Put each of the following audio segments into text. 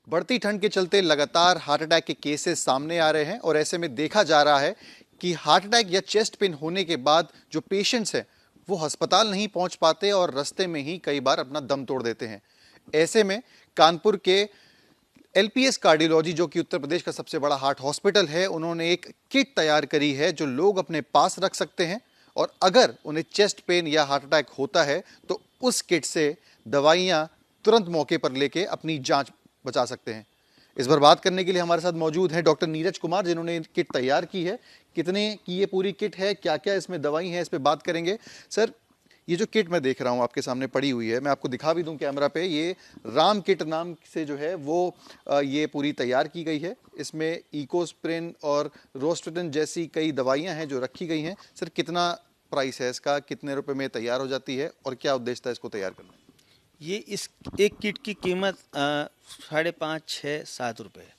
बढ़ती ठंड के चलते लगातार हार्ट अटैक के केसेस सामने आ रहे हैं और ऐसे में देखा जा रहा है कि हार्ट अटैक या चेस्ट पेन होने के बाद जो पेशेंट्स हैं वो अस्पताल नहीं पहुंच पाते और रास्ते में ही कई बार अपना दम तोड़ देते हैं। ऐसे में कानपुर के एलपीएस कार्डियोलॉजी, जो कि उत्तर प्रदेश का सबसे बड़ा हार्ट हॉस्पिटल है, उन्होंने एक किट तैयार करी है जो लोग अपने पास रख सकते हैं और अगर उन्हें चेस्ट पेन या हार्ट अटैक होता है तो उस किट से दवाइयां तुरंत मौके पर लेके अपनी जांच बचा सकते हैं। इस पर बात करने के लिए हमारे साथ मौजूद हैं डॉक्टर नीरज कुमार, जिन्होंने किट तैयार की है। कितने की ये पूरी किट है, क्या क्या इसमें दवाई है, इस पर बात करेंगे। सर, ये जो किट मैं देख रहा हूँ आपके सामने पड़ी हुई है, मैं आपको दिखा भी दूं कैमरा पे, ये राम किट नाम से जो है वो ये पूरी तैयार की गई है। इसमें इकोस्प्रिन और रोस्टेटिन जैसी कई दवाइयां हैं जो रखी गई हैं। सर, कितना प्राइस है इसका, कितने रुपए में तैयार हो जाती है और क्या उद्देश्य था इसको तैयार करना? ये इस एक किट की कीमत 5.5, 6, 7 रुपये है।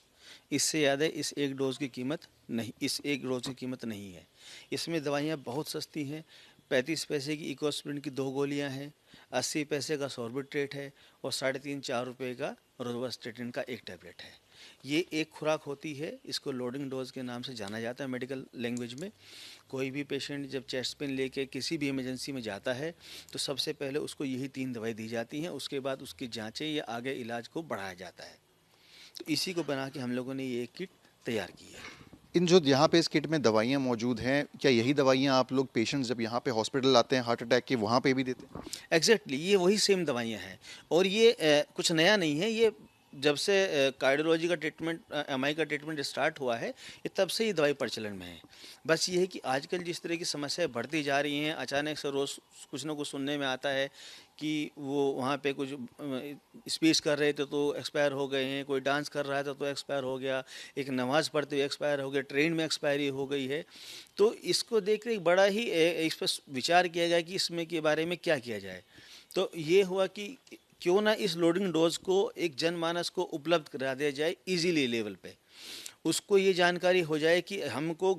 इससे ज़्यादा इस एक डोज की कीमत नहीं, इस एक डोज की कीमत नहीं है। इसमें दवाइयाँ बहुत सस्ती हैं। 35 पैसे की इकोस्प्रिन की 2 गोलियाँ हैं, 80 पैसे का सॉर्बिट्रेट है और 3.5, 4 रुपये का रोवास्टेटिन का एक टैबलेट है। ये एक खुराक होती है, इसको लोडिंग डोज के नाम से जाना जाता है मेडिकल लैंग्वेज में। कोई भी पेशेंट जब चेस्ट पेन लेके किसी भी इमरजेंसी में जाता है तो सबसे पहले उसको यही 3 दवाई दी जाती हैं, उसके बाद उसकी जांचें या आगे इलाज को बढ़ाया जाता है। तो इसी को बना के हम लोगों ने ये किट तैयार की है। इन जो यहाँ पे इस किट में दवाइयाँ मौजूद हैं, क्या यही दवाइयाँ आप लोग पेशेंट्स जब यहाँ पे हॉस्पिटल आते हैं हार्ट अटैक के, वहाँ पे भी देते हैं? एग्जैक्टली ये वही सेम दवाइयाँ हैं और ये कुछ नया नहीं है। ये जब से कार्डियोलॉजी का ट्रीटमेंट, एमआई का ट्रीटमेंट स्टार्ट हुआ है, ये तब से ये दवाई प्रचलन में है। बस ये है कि आजकल जिस तरह की समस्याएं बढ़ती जा रही हैं, अचानक से रोज़ कुछ ना कुछ सुनने में आता है कि वो वहाँ पे कुछ स्पीच कर रहे थे तो एक्सपायर हो गए हैं, कोई डांस कर रहा था तो एक्सपायर हो गया, एक नमाज़ पढ़ते हुए एक्सपायर हो गया, ट्रेन में एक्सपायरी हो गई है। तो इसको देख कर बड़ा ही इस पर विचार किया गया कि इसमें के बारे में क्या किया जाए। तो ये हुआ कि क्यों ना इस लोडिंग डोज को एक जनमानस को उपलब्ध करा दिया जाए इजीली लेवल पे। उसको ये जानकारी हो जाए कि हमको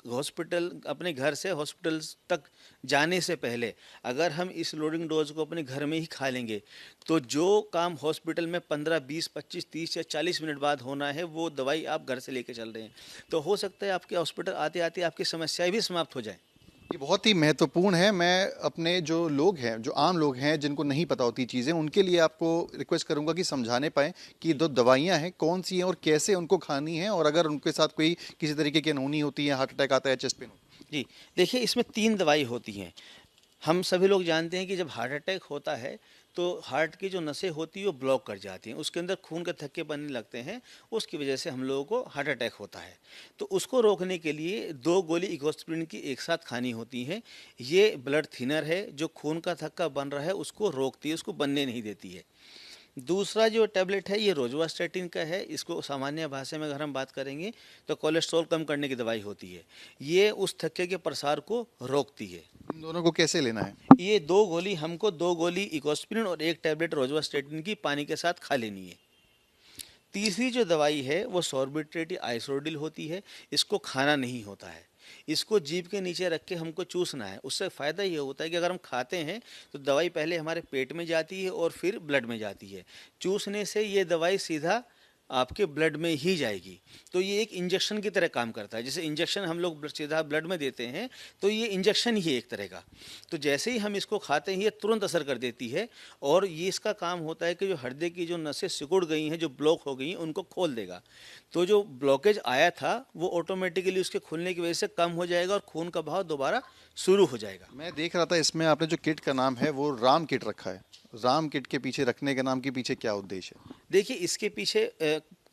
हॉस्पिटल, अपने घर से हॉस्पिटल तक जाने से पहले अगर हम इस लोडिंग डोज को अपने घर में ही खा लेंगे तो जो काम हॉस्पिटल में 15, 20, 25, 30 या 40 मिनट बाद होना है वो दवाई आप घर से लेके चल रहे हैं। तो हो सकता है आपके हॉस्पिटल आते आते आपकी समस्याएं भी समाप्त हो जाए। ये बहुत ही महत्वपूर्ण है। मैं अपने जो लोग हैं, जो आम लोग हैं जिनको नहीं पता होती चीज़ें, उनके लिए आपको रिक्वेस्ट करूंगा कि समझाने पाएँ कि जो दवाइयाँ हैं कौन सी हैं और कैसे उनको खानी है, और अगर उनके साथ कोई किसी तरीके की अनहोनी होती है, हार्ट अटैक आता है, चेस्ट पेन होता जी, देखिए इसमें 3 दवाई होती हैं। हम सभी लोग जानते हैं कि जब हार्ट अटैक होता है तो हार्ट की जो नसें होती हैं वो ब्लॉक कर जाती हैं, उसके अंदर खून के थक्के बनने लगते हैं, उसकी वजह से हम लोगों को हार्ट अटैक होता है। तो उसको रोकने के लिए 2 गोली इकोस्प्रिन की एक साथ खानी होती हैं। ये ब्लड थिनर है, जो खून का थक्का बन रहा है उसको रोकती है, उसको बनने नहीं देती है। दूसरा जो टैबलेट है ये रोजुवास्टेटिन का है। इसको सामान्य भाषा में अगर हम बात करेंगे तो कोलेस्ट्रॉल कम करने की दवाई होती है। ये उस थक्के के प्रसार को रोकती है। है? इन दोनों को कैसे लेना है? ये 2 गोली, हमको 2 गोली इकोस्प्रिन और एक टैबलेट रोजुवास्टेटिन की पानी के साथ खा लेनी है। तीसरी जो दवाई है वो सॉर्बिट्रेट आइसोडिल होती है। इसको खाना नहीं होता है, इसको जीभ के नीचे रख के हमको चूसना है। उससे फ़ायदा ये होता है कि अगर हम खाते हैं तो दवाई पहले हमारे पेट में जाती है और फिर ब्लड में जाती है। चूसने से ये दवाई सीधा आपके ब्लड में ही जाएगी। तो ये एक इंजेक्शन की तरह काम करता है। जैसे इंजेक्शन हम लोग सीधा ब्लड में देते हैं तो ये इंजेक्शन ही है एक तरह का। तो जैसे ही हम इसको खाते हैं ये तुरंत असर कर देती है और ये इसका काम होता है कि जो हृदय की जो नसें सिकुड़ गई हैं, जो ब्लॉक हो गई हैं, उनको खोल देगा। तो जो ब्लॉकेज आया था वो ऑटोमेटिकली उसके खुलने की वजह से कम हो जाएगा और खून का बहाव दोबारा शुरू हो जाएगा। मैं देख रहा था इसमें आपने जो किट का नाम है वो राम किट रखा है। राम किट के पीछे रखने के नाम के पीछे क्या उद्देश्य है? देखिए इसके पीछे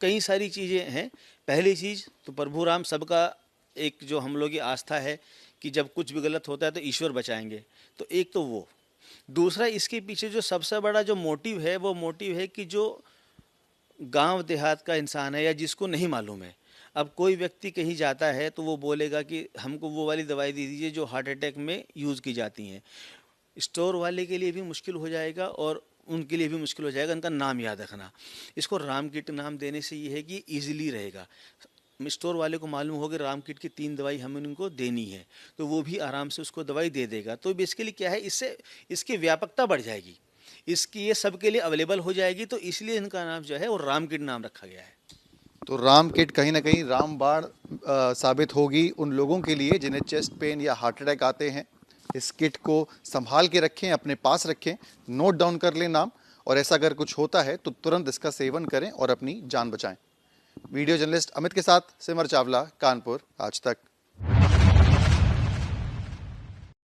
कई सारी चीज़ें हैं। पहली चीज़ तो प्रभु राम सबका एक जो हम लोग की आस्था है कि जब कुछ भी गलत होता है तो ईश्वर बचाएंगे। तो एक तो वो। दूसरा, इसके पीछे जो सबसे बड़ा जो मोटिव है वो मोटिव है कि जो गांव देहात का इंसान है या जिसको नहीं मालूम है, अब कोई व्यक्ति कहीं जाता है तो वो बोलेगा कि हमको वो वाली दवाई दे दीजिए जो हार्ट अटैक में यूज़ की जाती हैं। स्टोर वाले के लिए भी मुश्किल हो जाएगा और उनके लिए भी मुश्किल हो जाएगा इनका नाम याद रखना। इसको राम किट नाम देने से ये है कि ईजिली रहेगा। स्टोर वाले को मालूम होगा राम किट की 3 दवाई हमें उनको देनी है तो वो भी आराम से उसको दवाई दे देगा। तो बेसिकली क्या है, इससे इसकी व्यापकता बढ़ जाएगी। इसकी ये सबके लिए अवेलेबल हो जाएगी, तो इसलिए इनका नाम जो है वो राम किट नाम रखा गया है। तो राम किट कहीं ना कहीं रामबाण साबित होगी उन लोगों के लिए जिन्हें चेस्ट पेन या हार्ट अटैक आते हैं। इस किट को संभाल के रखें, अपने पास रखें, नोट डाउन कर लें नाम, और ऐसा अगर कुछ होता है तो तुरंत इसका सेवन करें और अपनी जान बचाएं। वीडियो जर्नलिस्ट अमित के साथ सिमर चावला, कानपुर, आज तक।